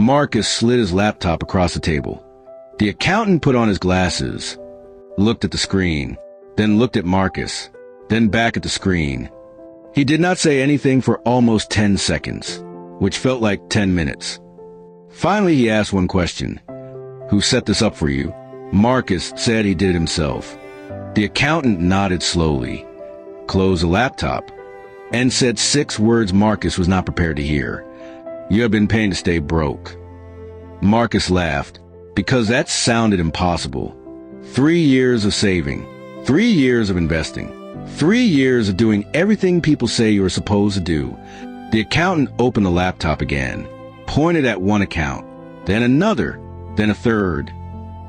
Marcus slid his laptop across the table. The accountant put on his glasses, looked at the screen, then looked at Marcus, then back at the screen. He did not say anything for almost 10 seconds, which felt like 10 minutes. Finally, he asked one question. "Who set this up for you?" Marcus said he did it himself. The accountant nodded slowly, closed the laptop, and said 6 words Marcus was not prepared to hear. "You have been paying to stay broke." Marcus laughed, because that sounded impossible. 3 years of saving, 3 years of investing, 3 years of doing everything people say you are supposed to do. The accountant opened the laptop again, pointed at one account, then another, then a third.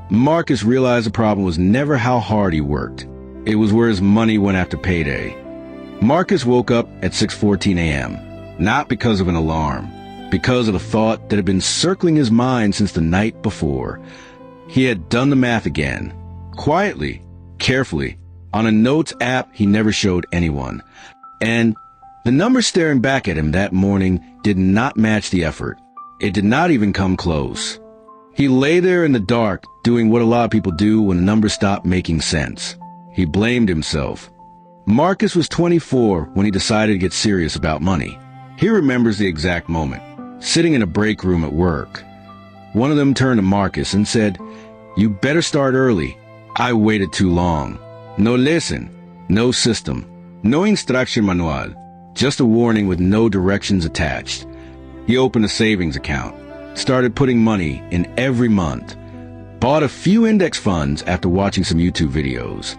Marcus realized the problem was never how hard he worked. It was where his money went after payday. Marcus woke up at 6:14 a.m., not because of an alarm, because of a thought that had been circling his mind since the night before. He had done the math again, quietly, carefully, on a notes app he never showed anyone. And the number staring back at him that morning did not match the effort. It did not even come close. He lay there in the dark, doing what a lot of people do when the numbers stop making sense. He blamed himself. Marcus was 24 when he decided to get serious about money. He remembers the exact moment, sitting in a break room at work. One of them turned to Marcus and said, "You better start early. I waited too long." No lesson, no system, no instruction manual, just a warning with no directions attached. He opened a savings account, started putting money in every month, bought a few index funds after watching some YouTube videos,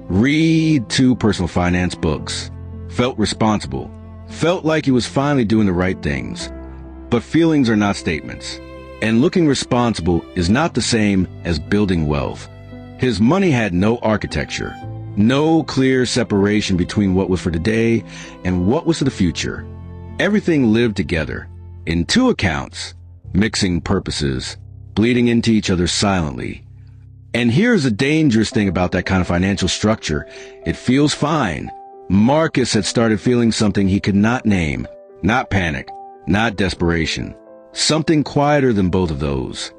read 2 personal finance books, felt responsible, felt like he was finally doing the right things. But feelings are not statements, and looking responsible is not the same as building wealth. His money had no architecture, no clear separation between what was for today and what was for the future. Everything lived together, in 2 accounts, mixing purposes, bleeding into each other silently. And here's the dangerous thing about that kind of financial structure. It feels fine. Marcus had started feeling something he could not name, not panic, not desperation, something quieter than both of those.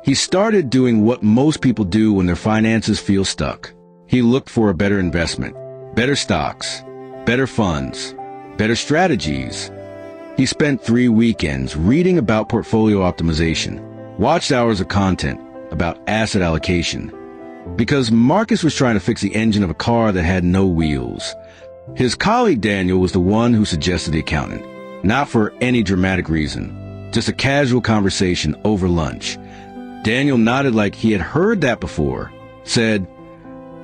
He started doing what most people do when their finances feel stuck. He looked for a better investment, better stocks, better funds, better strategies. He spent 3 weekends reading about portfolio optimization, watched hours of content about asset allocation, because Marcus was trying to fix the engine of a car that had no wheels. His colleague Daniel was the one who suggested the accountant, not for any dramatic reason, just a casual conversation over lunch. Daniel nodded like he had heard that before, said,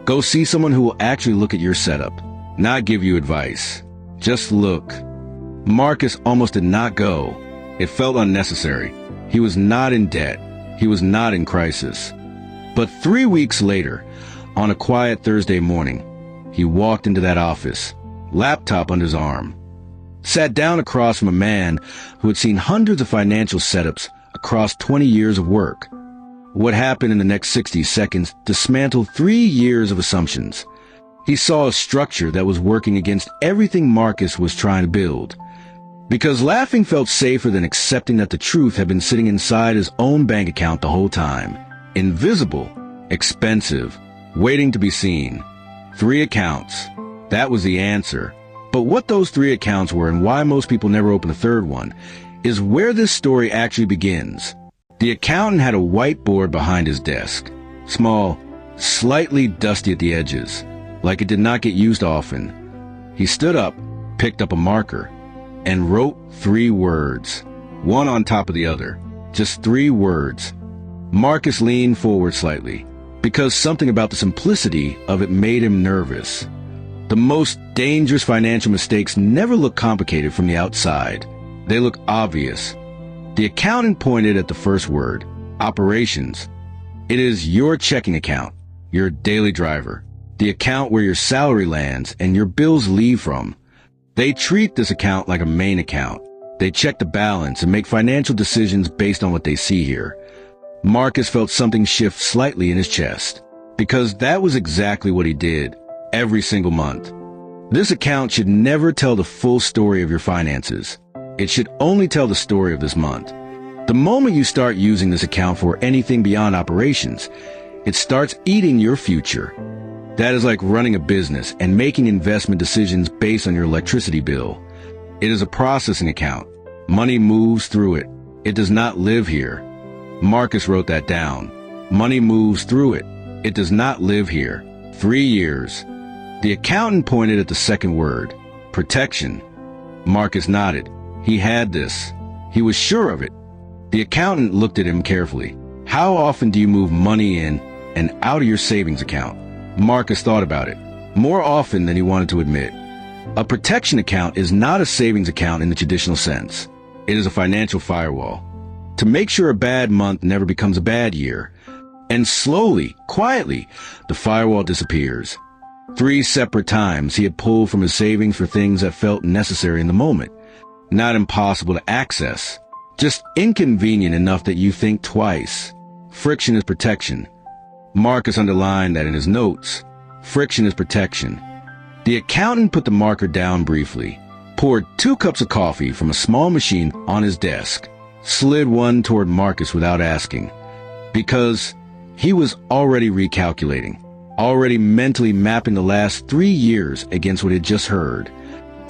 "Go see someone who will actually look at your setup, not give you advice. Just look." Marcus almost did not go. It felt unnecessary. He was not in debt. He was not in crisis. But 3 weeks later, on a quiet Thursday morning, he walked into that office, laptop under his arm, sat down across from a man who had seen hundreds of financial setups across 20 years of work. What happened in the next 60 seconds dismantled 3 years of assumptions. He saw a structure that was working against everything Marcus was trying to build. Because laughing felt safer than accepting that the truth had been sitting inside his own bank account the whole time. Invisible, expensive, waiting to be seen. 3 accounts. That was the answer. But what those 3 accounts were and why most people never open a third one is where this story actually begins. The accountant had a whiteboard behind his desk. Small, slightly dusty at the edges, like it did not get used often. He stood up, picked up a marker, and wrote 3 words, one on top of the other. Just 3 words. Marcus leaned forward slightly, because something about the simplicity of it made him nervous. The most dangerous financial mistakes never look complicated from the outside. They look obvious. The accountant pointed at the first word, operations. It is your checking account, your daily driver, the account where your salary lands and your bills leave from. They treat this account like a main account. They check the balance and make financial decisions based on what they see here. Marcus felt something shift slightly in his chest, because that was exactly what he did, every single month. This account should never tell the full story of your finances. It should only tell the story of this month. The The moment you start using this account for anything beyond operations, it starts eating your future. That is like running a business and making investment decisions based on your electricity bill. It is a processing account. Money moves through it. It does not live here. Marcus wrote that down. Money moves through it. It does not live here. 3 years. The accountant pointed at the second word, protection. Marcus nodded. He had this. He was sure of it. The accountant looked at him carefully. How often do you move money in and out of your savings account? Marcus thought about it. More often than he wanted to admit. A protection account is not a savings account in the traditional sense. It is a financial firewall. To make sure a bad month never becomes a bad year. And slowly, quietly, the firewall disappears. 3 separate times he had pulled from his savings for things that felt necessary in the moment. Not impossible to access. Just inconvenient enough that you think twice. Friction is protection. Marcus underlined that in his notes. Friction is protection. The accountant put the marker down briefly, poured 2 cups of coffee from a small machine on his desk, slid one toward Marcus without asking, because he was already recalculating, already mentally mapping the last 3 years against what he had just heard.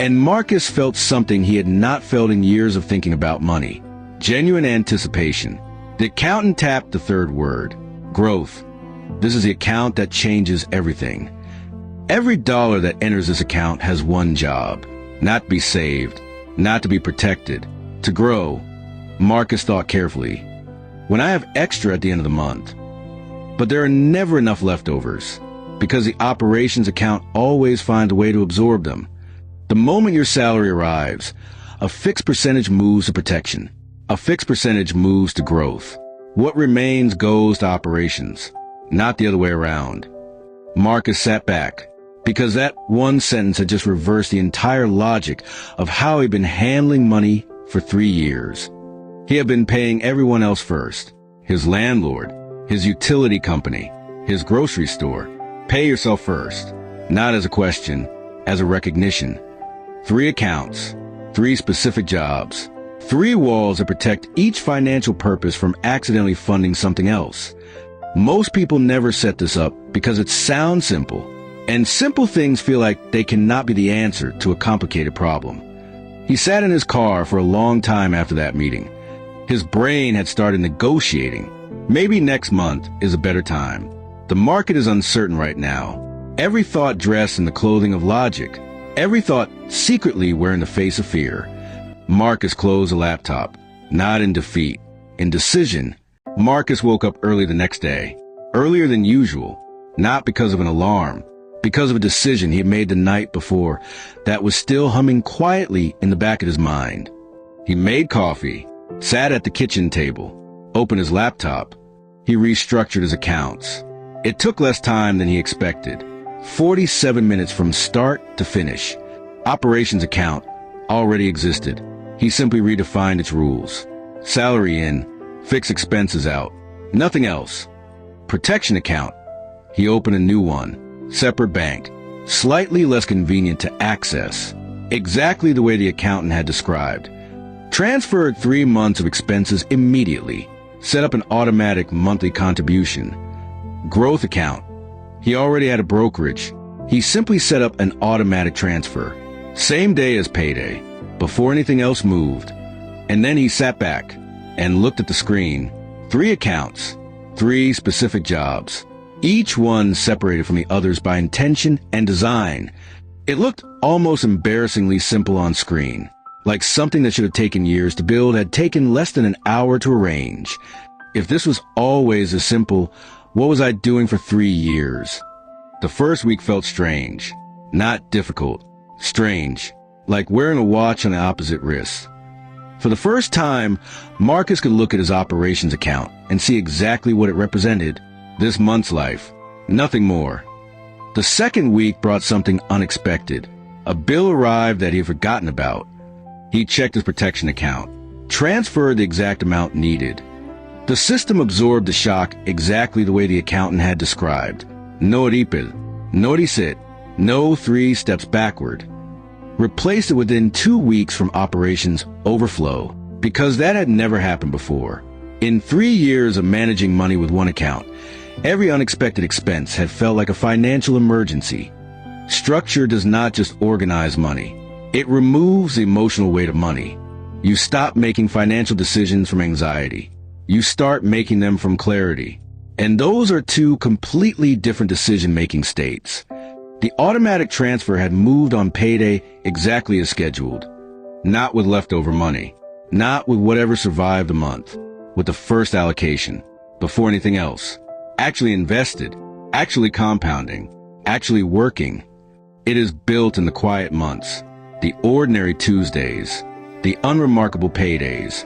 And Marcus felt something he had not felt in years of thinking about money. Genuine anticipation. The accountant tapped the third word, growth. This is the account that changes everything. Every dollar that enters this account has one job, not to be saved, not to be protected, to grow. Marcus thought carefully. When I have extra at the end of the month, but there are never enough leftovers, because the operations account always finds a way to absorb them. The moment your salary arrives, a fixed percentage moves to protection. A fixed percentage moves to growth. What remains goes to operations, not the other way around. Marcus sat back, because that one sentence had just reversed the entire logic of how he'd been handling money for 3 years. He had been paying everyone else first. His landlord, his utility company, his grocery store. Pay yourself first. Not as a question, as a recognition. 3 accounts, 3 specific jobs, 3 walls that protect each financial purpose from accidentally funding something else. Most people never set this up because it sounds simple, and simple things feel like they cannot be the answer to a complicated problem. He sat in his car for a long time after that meeting. His brain had started negotiating. Maybe next month is a better time. The market is uncertain right now. Every thought dressed in the clothing of logic. Every thought secretly wearing the face of fear. Marcus closed the laptop, not in defeat, in decision. Marcus woke up early the next day, earlier than usual, not because of an alarm, because of a decision he had made the night before that was still humming quietly in the back of his mind. He made coffee, sat at the kitchen table, opened his laptop. He restructured his accounts. It took less time than he expected. 47 minutes from start to finish. Operations account already existed. He simply redefined its rules. Salary in, fixed expenses out. Nothing else. Protection account. He opened a new one. Separate bank. Slightly less convenient to access. Exactly the way the accountant had described. Transferred 3 months of expenses immediately. Set up an automatic monthly contribution. Growth account. He already had a brokerage. He simply set up an automatic transfer. Same day as payday, before anything else moved. And then he sat back and looked at the screen. 3 accounts, 3 specific jobs, each one separated from the others by intention and design. It looked almost embarrassingly simple on screen, like something that should have taken years to build had taken less than an hour to arrange. If this was always as simple, what was I doing for 3 years? The first week felt strange, not difficult, strange, like wearing a watch on the opposite wrist. For the first time, Marcus could look at his operations account and see exactly what it represented, this month's life, nothing more. The second week brought something unexpected. A bill arrived that he had forgotten about. He checked his protection account, transferred the exact amount needed. The system absorbed the shock exactly the way the accountant had described. No ripple, no reset, no 3 steps backward. Replaced it within 2 weeks from operations overflow. because that had never happened before. In 3 years of managing money with one account, every unexpected expense had felt like a financial emergency. Structure does not just organize money. It removes the emotional weight of money. You stop making financial decisions from anxiety. You start making them from clarity. And those are two completely different decision-making states. The automatic transfer had moved on payday exactly as scheduled. Not with leftover money. Not with whatever survived the month. With the first allocation. Before anything else. Actually invested. Actually compounding. Actually working. It is built in the quiet months. The ordinary Tuesdays. The unremarkable paydays.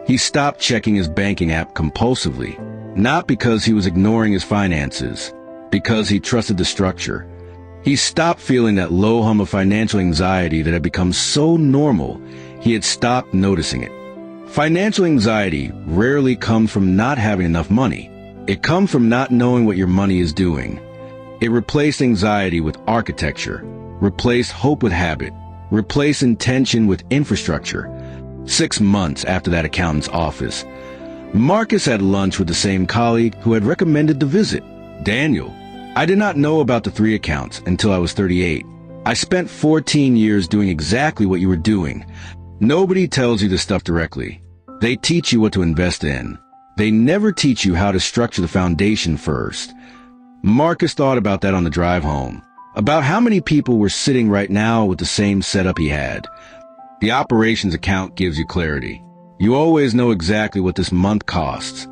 He stopped checking his banking app compulsively. Not because he was ignoring his finances. Because he trusted the structure. He stopped feeling that low hum of financial anxiety that had become so normal, he had stopped noticing it. Financial anxiety rarely comes from not having enough money. It comes from not knowing what your money is doing. It replaced anxiety with architecture, replaced hope with habit, replaced intention with infrastructure. 6 months after that accountant's office, Marcus had lunch with the same colleague who had recommended the visit, Daniel. I did not know about the 3 accounts until I was 38. I spent 14 years doing exactly what you were doing. Nobody tells you this stuff directly. They teach you what to invest in. They never teach you how to structure the foundation first. Marcus thought about that on the drive home, about how many people were sitting right now with the same setup he had. The operations account gives you clarity. You always know exactly what this month costs.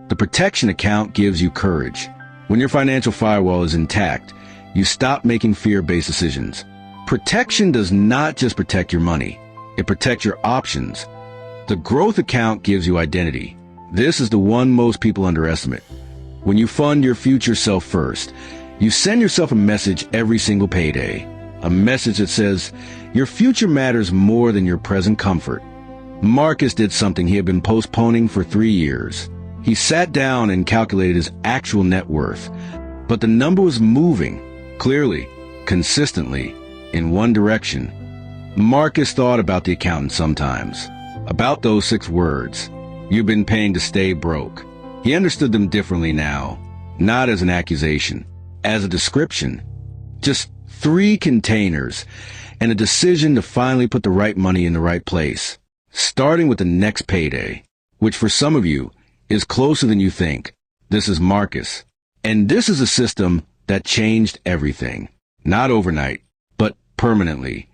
The protection account gives you courage. When your financial firewall is intact, you stop making fear-based decisions. Protection does not just protect your money. It protects your options. The growth account gives you identity. This is the one most people underestimate. When you fund your future self first, you send yourself a message every single payday. A message that says, your future matters more than your present comfort. Marcus did something he had been postponing for 3 years. He sat down and calculated his actual net worth. But the number was moving, clearly, consistently, in one direction. Marcus thought about the accountant sometimes. About those 6 words. You've been paying to stay broke. He understood them differently now. Not as an accusation. As a description. Just 3 containers. And a decision to finally put the right money in the right place. Starting with the next payday. Which for some of you is closer than you think. This is Marcus. And this is a system that changed everything. Not overnight, but permanently.